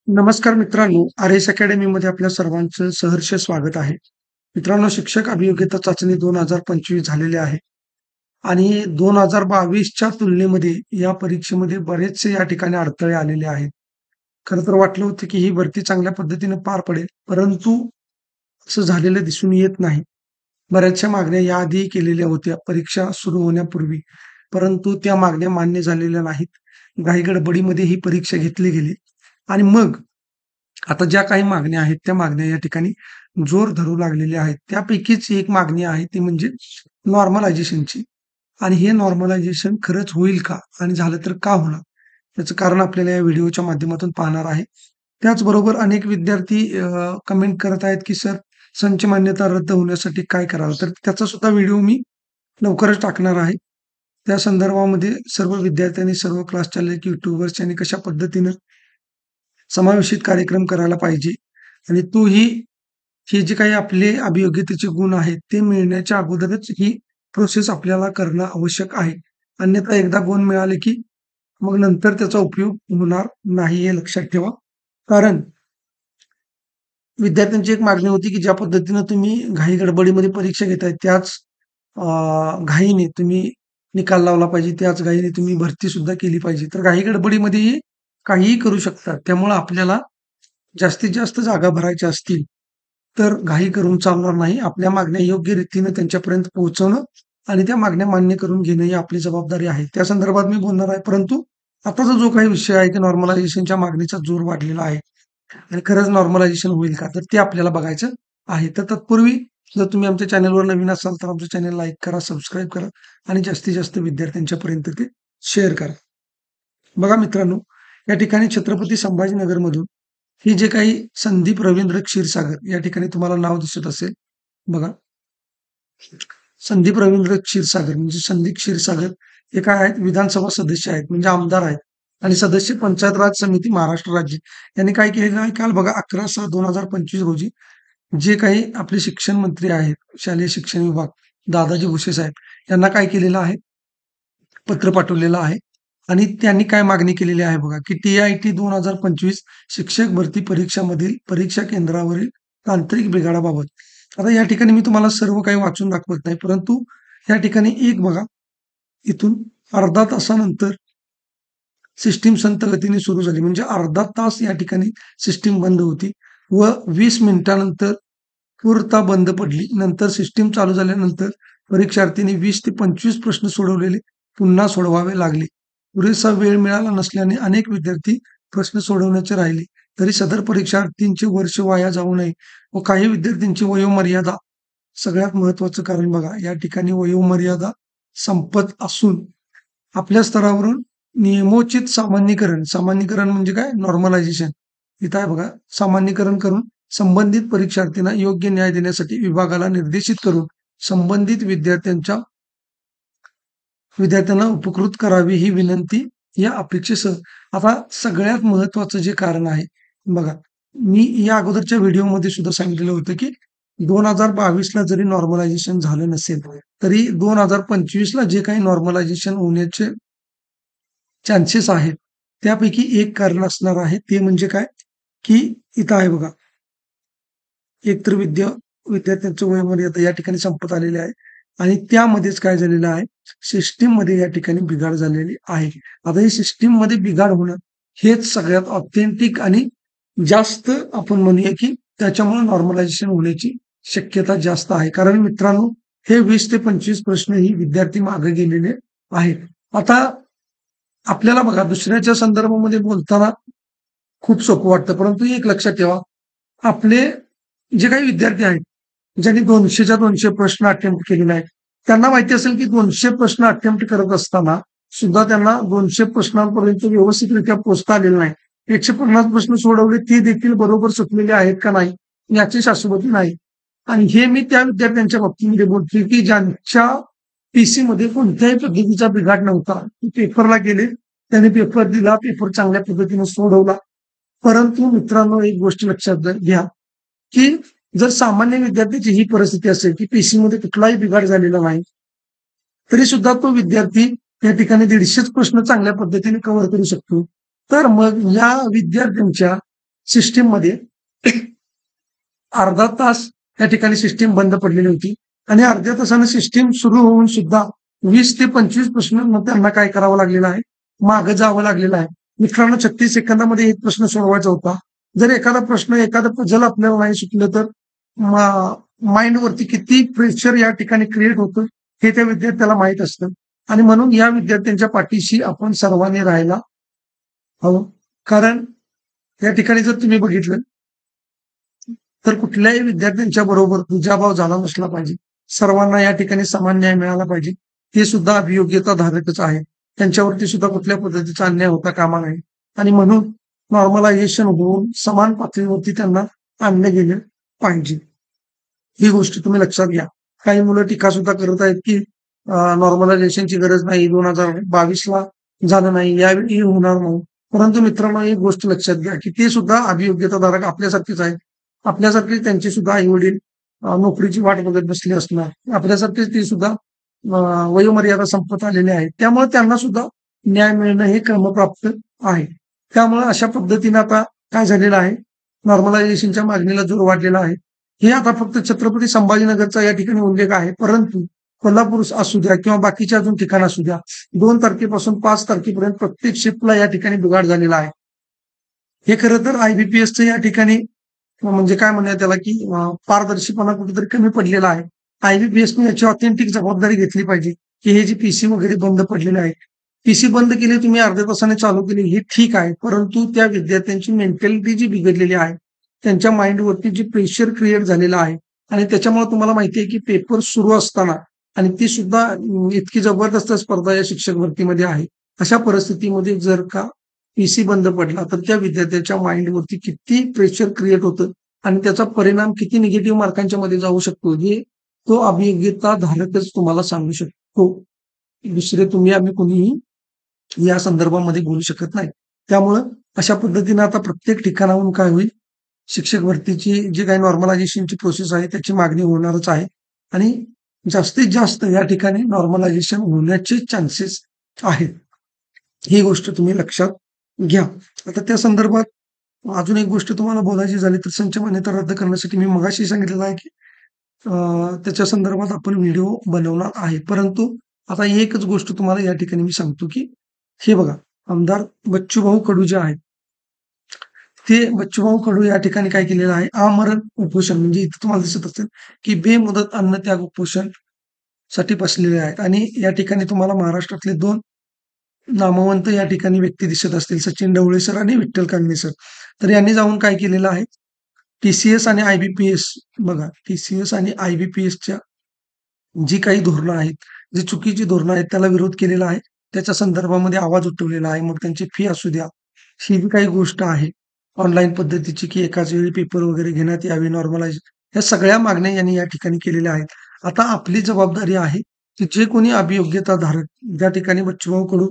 नमस्कार मित्रांनो, आर.एस. अकॅडमीमध्ये आपल्या सर्वांचं सहर्ष स्वागत आहे. मित्रांनो, शिक्षक अभियोग्यता चाचणी 2025 झालेली आहे आणि 2022च्या तुलनेमध्ये या परीक्षेमध्ये बरेचसे या ठिकाणी अडथळे आलेले आहेत. खरं तर वाटलं होतं, की ही भरती चांगल्या पद्धतीने पार पडेल, परंतु असं झालेलं दिसून येत नाही. बऱ्याचशा मागण्या याआधी केलेल्या होत्या परीक्षा सुरू होण्यापूर्वी, परंतु त्या मागण्या मान्य झालेल्या नाहीत. घाईगडबडीमध्ये ही परीक्षा घेतली गेली आणि मग आता ज्या काही मागण्या आहेत, त्या मागण्या या ठिकाणी जोर धरू लागलेल्या आहेत. त्यापैकीच एक मागणी आहे ती म्हणजे नॉर्मलायझेशनची आणि हे नॉर्मलायझेशन खरंच होईल का? आणि झालं तर का होणार? त्याचं कारण आपल्याला या व्हिडिओच्या माध्यमातून पाहणार आहे. त्याचबरोबर अनेक विद्यार्थी कमेंट करत आहेत, की सर संच मान्यता रद्द होण्यासाठी काय करावं? तर त्याचा सुद्धा व्हिडिओ मी लवकरच टाकणार आहे. त्या संदर्भामध्ये सर्व विद्यार्थ्यांनी, सर्व क्लासच्या यूट्यूबर्सनी कशा पद्धतीनं समावेशित कार्यक्रम करायला पाहिजे आणि तोही हे जे काही आपले अभियोग्यतेचे गुण आहेत, ते मिळण्याच्या अगोदरच ही प्रोसेस आपल्याला करणं आवश्यक आहे. अन्यथा एकदा गुण मिळाले, की मग नंतर त्याचा उपयोग होणार नाही हे लक्षात ठेवा. कारण विद्यार्थ्यांची एक मागणी होती, की ज्या पद्धतीनं तुम्ही घाई-गडबडीमध्ये परीक्षा घेताय त्याच अ, घाईने तुम्ही निकाल लावला पाहिजे, त्याच घाईने तुम्ही भरती सुद्धा केली पाहिजे. तर घाई-गडबडीमध्येही काहीही करू शकतात. त्यामुळं आपल्याला जास्तीत जास्त जागा भरायच्या असतील, तर घाई करून चालणार नाही. आपल्या मागण्या योग्य रीतीने त्यांच्यापर्यंत पोहोचवणं आणि त्या मागण्या मान्य करून घेणं ही आपली जबाबदारी आहे. त्या संदर्भात मी बोलणार आहे. परंतु आताचा जो काही विषय आहे, की नॉर्मलायझेशनच्या मागणीचा जोर वाढलेला आहे आणि खरंच नॉर्मलायझेशन होईल का? तर ते आपल्याला बघायचं आहे. तर तत्पूर्वी जर तुम्ही आमच्या चॅनलवर नवीन असाल, तर आमचं चॅनल लाईक करा, सबस्क्राईब करा आणि जास्तीत जास्त विद्यार्थ्यांच्यापर्यंत ते शेअर करा. बघा मित्रांनो, या ठिकाणी छत्रपती संभाजीनगरमधून ही जे काही संदीप रवींद्र क्षीरसागर या ठिकाणी तुम्हाला नाव दिसत असेल. बघा, संदीप रवींद्र क्षीरसागर म्हणजे संदीप क्षीरसागर हे काय आहेत? विधानसभा सदस्य आहेत, म्हणजे आमदार आहेत आणि सदस्य पंचायत राज समिती महाराष्ट्र राज्य. यांनी काय केलेलं आहे? काल बघा 11/6/2025 रोजी जे काही आपले शिक्षण मंत्री आहेत, शालेय शिक्षण विभाग दादाजी भुसे साहेब यांना काय केलेलं आहे? पत्र पाठवलेलं आहे आणि त्यांनी काय मागणी केलेली आहे बघा, की टी-आय-टी 2025 शिक्षक भरती परीक्षामधील परीक्षा केंद्रावरील तांत्रिक बिघाडाबाबत. आता या ठिकाणी मी तुम्हाला सर्व काही वाचून दाखवत नाही, परंतु या ठिकाणी एक बघा, इथून अर्धा तासानंतर सिस्टम संथ गतीने सुरू झाली. म्हणजे अर्धा तास या ठिकाणी सिस्टम बंद होती व 20 मिनिटानंतर पूर्णतः बंद पडली. नंतर सिस्टम चालू झाल्यानंतर परीक्षार्थींनी 20 ते 25 प्रश्न सोडवलेले पुन्हा सोडवावे लागले. पुरेसा वेळ मिळाला नसल्याने अनेक विद्यार्थी प्रश्न सोडवण्याचे राहिले. तरी सदर परीक्षार्थींचे वर्ष वाया जाऊ नये व काही विद्यार्थ्यांची वयोमर्यादा सगळ्यात महत्त्वाचं कारण बघा, या ठिकाणी वयोमर्यादा संपत असून आपल्या स्तरावरून नियमोचित सामान्यीकरण, सामान्यीकरण म्हणजे काय? नॉर्मलायझेशन. इथं आहे बघा, सामान्यीकरण करून संबंधित परीक्षार्थींना योग्य न्याय देण्यासाठी विभागाला निर्देशित करून संबंधित विद्यार्थ्यांना उपकृत करावी ही विनंती या अपेक्षेसह. आता सगळ्यात महत्त्वाचं जे कारण आहे बघा, मी या अगोदरच्या व्हिडिओमध्ये सुद्धा सांगितलेलं होतं, की 2022ला जरी नॉर्मलायझेशन झालं नसेल, तरी 2025ला जे काही नॉर्मलायझेशन होण्याचे चान्सेस आहेत, त्यापैकी एक कारण असणार आहे. ते म्हणजे काय? की इथं आहे बघा, एकतर विद्यार्थ्यांचं वयोमर्यादा या ठिकाणी संपत आलेली आहे आणि त्यामध्येच काय झालेलं आहे, सिस्टममध्ये या ठिकाणी बिघाड झालेली आहे. आता ही सिस्टममध्ये बिघाड होणं हेच सगळ्यात ऑथेंटिक आणि जास्त आपण म्हणूया, की त्याच्यामुळे नॉर्मलायझेशन होण्याची शक्यता जास्त आहे. कारण मित्रांनो, हे 20 ते 25 प्रश्न ही विद्यार्थी मागे गेलेले आहेत. आता आपल्याला बघा दुसऱ्याच्या संदर्भामध्ये बोलताना खूप सोपं वाटतं, परंतु एक लक्षात ठेवा, आपले जे काही विद्यार्थी आहेत, ज्यांनी 200च्या 200 प्रश्न अटेम्प्ट केलेले आहेत, त्यांना माहिती असेल की 200 प्रश्न अटेम्प्ट करत असताना सुद्धा त्यांना 200 प्रश्नांपर्यंत व्यवस्थितरित्या पोहोचता आलेलं नाही. 150 प्रश्न सोडवले, ते देखील बरोबर सुटलेले आहेत का नाही, याची शाश्वती नाही. आणि हे मी त्या विद्यार्थ्यांच्या बाबतीमध्ये बोलतोय, की ज्यांच्या पीसीमध्ये कोणत्याही पद्धतीचा बिघाड नव्हता. ते पेपरला गेले, त्याने पेपर दिला, पेपर चांगल्या पद्धतीने सोडवला. परंतु मित्रांनो, एक गोष्ट लक्षात घ्या, की जर सामान्य विद्यार्थ्याची ही परिस्थिती असेल, की पीसीमध्ये कुठलाही बिघाड झालेला नाही, तरी सुद्धा तो विद्यार्थी या ठिकाणी 150च प्रश्न चांगल्या पद्धतीने कव्हर करू शकतो. तर मग या विद्यार्थ्यांच्या सिस्टीममध्ये अर्धा तास त्या ठिकाणी सिस्टीम बंद पडलेली होती आणि अर्ध्या तासाने सिस्टीम सुरू होऊन सुद्धा 20 ते 25 प्रश्न त्यांना काय करावं लागलेलं आहे, मागे जावं लागलेलं आहे. मित्रांनो 36 सेकंदामध्ये एक प्रश्न सोडवायचा होता. जर एखादा प्रश्न, एखादं पझल आपल्याला नाही सुटलं तर माइंडवरती किती प्रेशर या ठिकाणी क्रिएट होतं हे त्या विद्यार्थ्याला माहीत असतं आणि म्हणून या विद्यार्थ्यांच्या पाठीशी आपण सर्वांनी राहायला हवं. कारण या ठिकाणी जर तुम्ही बघितलं तर कुठल्याही विद्यार्थ्यांच्या बरोबर दुजाभाव झाला नसला पाहिजे. सर्वांना या ठिकाणी समान न्याय मिळाला पाहिजे. ते सुद्धा अभियोग्यता धारकच आहेत. त्यांच्यावरती सुद्धा कुठल्या पद्धतीचा अन्याय होता कामा नये आणि म्हणून नॉर्मलायझेशन होऊन समान पातळीवरती त्यांना आणले गेले पाहिजे. ही गोष्ट तुम्ही लक्षात घ्या. काही मुलं टीका सुद्धा करत आहेत की नॉर्मलायझेशनची गरज नाही, 2022ला झालं नाही, यावेळी होणार नाही. परंतु मित्रांनो एक गोष्ट लक्षात घ्या की ते सुद्धा अभियोग्यताधारक आपल्यासारखेच आहेत. आपल्यासारखे त्यांचे सुद्धा आई वडील नोकरीची वाट बघत बसले असणार. आपल्यासारखेच ते सुद्धा वयोमर्यादा संपत आलेले आहेत. त्यामुळे त्यांना सुद्धा न्याय मिळणं हे क्रमप्राप्त आहे. त्यामुळे अशा पद्धतीने आता काय झालेलं आहे, नॉर्मलायझेशनच्या मागणीला जोर वाढलेला आहे. हे आता फक्त छत्रपती संभाजीनगरचा या ठिकाणी उल्लेख आहे, परंतु कोल्हापूर असू द्या किंवा बाकीच्या अजून ठिकाण असू द्या, 2 तारखेपासून 5 तारखेपर्यंत प्रत्येक शिफ्टला या ठिकाणी बिघाड झालेला आहे. हे खरं तर IBPSचं या ठिकाणी म्हणजे काय म्हणूया त्याला की पारदर्शीपणा कुठेतरी कमी पडलेला आहे. IBPSने याची ऑथेंटिक जबाबदारी घेतली पाहिजे, की हे जे पीसी वगैरे बंद पडलेले आहेत. पीसी बंद केले तुम्ही अर्ध्या तासाने चालू केले हे ठीक आहे, परंतु त्या विद्यार्थ्यांची मेंटॅलिटी जी बिघडलेली आहे, त्यांच्या माइंडवरती जी प्रेशर क्रिएट झालेलं आहे आणि त्याच्यामुळे तुम्हाला माहिती आहे की पेपर सुरू असताना आणि ती सुद्धा इतकी जबरदस्त स्पर्धा या शिक्षक भरतीमध्ये आहे. अशा परिस्थितीमध्ये जर का पीसी बंद पडला तर त्या विद्यार्थ्याच्या माइंडवरती किती प्रेशर क्रिएट होतं आणि त्याचा परिणाम किती निगेटिव्ह मार्कांच्या मध्ये जाऊ शकतो हे तो अभियोग्यता धारकच तुम्हाला सांगू शकतो. दुसरे तुम्ही आम्ही कोणीही या संदर्भामध्ये बोलू शकत नाही. त्यामुळं अशा पद्धतीनं आता प्रत्येक ठिकाणाहून काय होईल, शिक्षक भरतीची जी काही नॉर्मलायझेशनची प्रोसेस आहे त्याची मागणी होणारच आहे आणि जास्तीत जास्त या ठिकाणी नॉर्मलायझेशन होण्याचे चान्सेस आहेत. ही गोष्ट तुम्ही लक्षात घ्या. आता त्या संदर्भात अजून एक गोष्ट तुम्हाला बोलायची झाली तर संच मान्यता रद्द करण्यासाठी मी मगाशी सांगितलेलं आहे की त्याच्या संदर्भात आपण व्हिडिओ बनवणार आहे. परंतु आता एकच गोष्ट तुम्हाला या ठिकाणी मी सांगतो की हे बघा, आमदार बच्चूभाऊ कडू जे आहेत, ते बच्चूभाऊ कडू या ठिकाणी काय केलेलं आहे, आमरण उपोषण म्हणजे इथं तुम्हाला दिसत असेल की बेमुदत अन्नत्याग उपोषण साठी बसलेले आहेत आणि या ठिकाणी तुम्हाला महाराष्ट्रातले 2 नामवंत या ठिकाणी व्यक्ती दिसत असतील, सचिन ढवळे सर आणि विठ्ठल कांगणे सर. तर यांनी जाऊन काय केलेलं आहे, टी-सी-एस आणि आय-बी-पी-एस बघा, टी-सी-एस आणि आय-बी-पी-एसच्या जी काही धोरणं आहेत, जी चुकीची धोरणं आहेत त्याला विरोध केलेला आहे. त्याच्या संदर्भामध्ये आवाज उठवलेला आहे. मग त्यांची फी असू द्या, ही जी काही गोष्ट आहे ऑनलाईन पद्धतीची की एकाच वेळी पेपर वगैरे घेण्यात यावे, नॉर्मलाइज ह्या सगळ्या मागण्या यांनी या ठिकाणी केलेल्या आहेत. आता आपली जबाबदारी आहे की जे कोणी अभियोग्यता धारक ज्या ठिकाणी बच्चूभाऊ कडू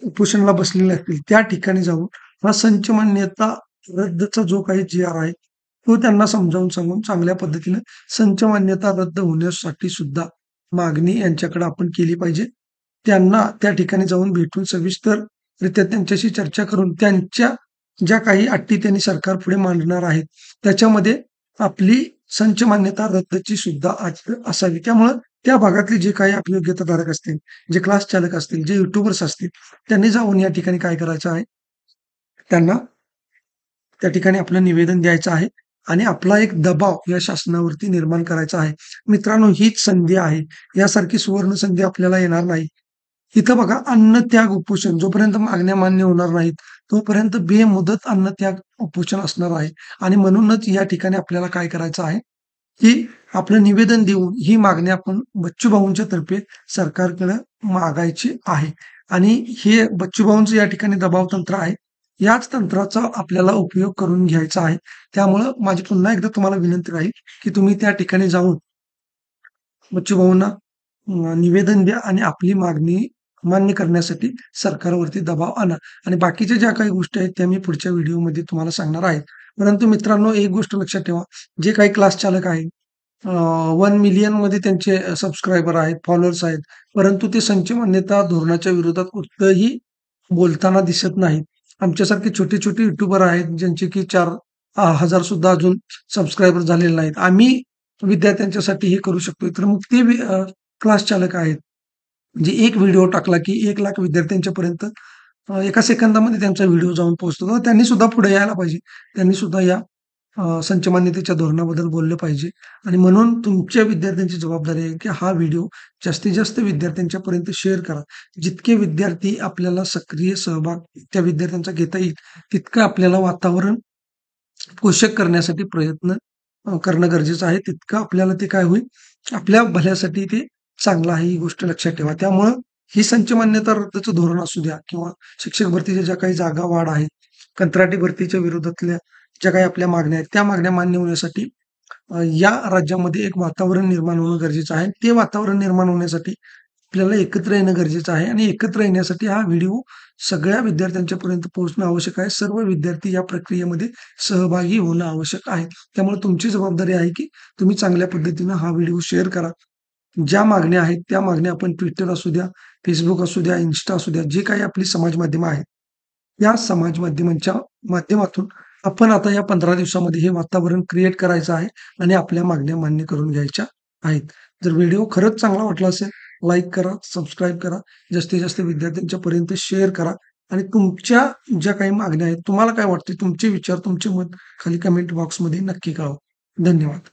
उपोषणाला बसलेले असतील त्या ठिकाणी जाऊन हा संच मान्यता रद्दचा जो काही जी-आर आहे, तो त्यांना समजावून सांगून चांगल्या पद्धतीने संच मान्यता रद्द होण्यासाठी सुद्धा मागणी यांच्याकडे आपण केली पाहिजे. त्यांना त्या ठिकाणी जाऊन भेटून सविस्तररित्या त्यांच्याशी चर्चा करून त्यांच्या ज्या काही अटी त्यांनी सरकारपुढे मांडणार आहेत, त्याच्यामध्ये आपली संच मान्यता रद्दची सुद्धा अट असावी. त्यामुळं त्या भागातले जे काही अभियोग्यताधारक असतील, जे क्लास चालक असतील, जे युट्यूबर्स असतील, त्यांनी जाऊन या ठिकाणी काय करायचं आहे, त्यांना त्या ठिकाणी आपलं निवेदन द्यायचं आहे आणि आपला एक दबाव या शासनावरती निर्माण करायचा आहे. मित्रांनो, हीच संधी आहे. यासारखी सुवर्ण संधी आपल्याला येणार नाही. इथं बघा, अन्नत्याग उपोषण जोपर्यंत मागण्या मान्य होणार नाहीत, तोपर्यंत बेमुदत अन्नत्याग उपोषण असणार आहे आणि म्हणूनच या ठिकाणी आपल्याला काय करायचं आहे, की आपलं निवेदन देऊन ही मागणी आपण बच्चूभाऊंच्या तर्फे सरकारकडे मागायची आहे आणि हे बच्चूभाऊंचं या ठिकाणी दबाव तंत्र आहे. याच तंत्राचा आपल्याला उपयोग करून घ्यायचा आहे. त्यामुळं माझी पुन्हा एकदा तुम्हाला विनंती राहील, की तुम्ही त्या ठिकाणी जाऊन बच्चूभाऊंना निवेदन द्या आणि आपली मागणी मान्य करण्यासाठी सरकारवरती दबाव आणा आणि बाकीच्या ज्या काही गोष्टी आहेत त्या मी पुढच्या व्हिडिओमध्ये तुम्हाला सांगणार आहे. परंतु मित्रांनो, एक गोष्ट लक्षात ठेवा, जे काही क्लास चालक आहेत 1 मिलियनमध्ये त्यांचे सबस्क्रायबर आहेत, फॉलोअर्स आहेत, परंतु ते संच मान्यता धोरणाच्या विरोधात कुठंही बोलताना दिसत नाहीत. आमच्यासारखे छोटे-छोटे युट्यूबर आहेत, ज्यांचे की 4,000 सुद्धा अजून सबस्क्रायबर झालेले नाहीत. आम्ही विद्यार्थ्यांच्यासाठी हे करू शकतो. तर मग ते क्लास चालक आहेत. म्हणजे एक व्हिडिओ टाकला, की 1,00,000 विद्यार्थ्यांच्यापर्यंत एका सेकंदामध्ये त्यांचा व्हिडिओ जाऊन पोहोचतो. तर त्यांनी सुद्धा पुढे यायला पाहिजे. त्यांनी सुद्धा या संच मान्यतेच्या धोरणाबद्दल बोललं पाहिजे आणि म्हणून तुमच्या विद्यार्थ्यांची जबाबदारी आहे, की हा व्हिडिओ जास्तीत जास्त विद्यार्थ्यांच्यापर्यंत शेअर करा. जितके विद्यार्थी आपल्याला सक्रिय सहभाग त्या विद्यार्थ्यांचा घेता येईल, तितकं आपल्याला वातावरण पोषक करण्यासाठी प्रयत्न करणं गरजेचं आहे. तितकं आपल्याला ते काय होईल, आपल्या भल्यासाठी ते चांगलं आहे, ही गोष्ट लक्षात ठेवा. त्यामुळं ही संच मान्यता रद्दचं धोरण असू द्या किंवा शिक्षक भरतीच्या ज्या काही जागा वाढ आहेत, कंत्राटी भरतीच्या विरोधातल्या ज्या काही आपल्या मागण्या आहेत, त्या मागण्या मान्य होण्यासाठी या राज्यामध्ये एक वातावरण निर्माण होणं गरजेचं आहे. ते वातावरण निर्माण होण्यासाठी आपल्याला एकत्र येणं गरजेचं आहे आणि एकत्र येण्यासाठी हा व्हिडिओ सगळ्या विद्यार्थ्यांच्यापर्यंत पोहोचणं आवश्यक आहे. सर्व विद्यार्थी या प्रक्रियेमध्ये सहभागी होणं आवश्यक आहे. त्यामुळे तुमची जबाबदारी आहे, की तुम्ही चांगल्या पद्धतीनं हा व्हिडिओ शेअर करा. ज्या मागण्या आहेत, त्या मागण्या आपण Twitter असू द्या, Facebook असू द्या, Insta असू द्या, जे काही आपली समाज माध्यमं आहेत, या समाज माध्यमांच्या माध्यमातून आपण आता या 15 दिवसामध्ये हे वातावरण क्रिएट करायचं आहे आणि आपल्या मागण्या मान्य करून घ्यायच्या आहेत. जर व्हिडिओ खरंच चांगला वाटला असेल, लाईक करा, सबस्क्राईब करा, जास्तीत जास्त विद्यार्थ्यांच्या पर्यंत शेअर करा आणि तुमच्या ज्या काही मागण्या आहेत, तुम्हाला काय वाटते, तुमचे विचार, तुमचे मत खाली कमेंट बॉक्समध्ये नक्की कळवा. धन्यवाद.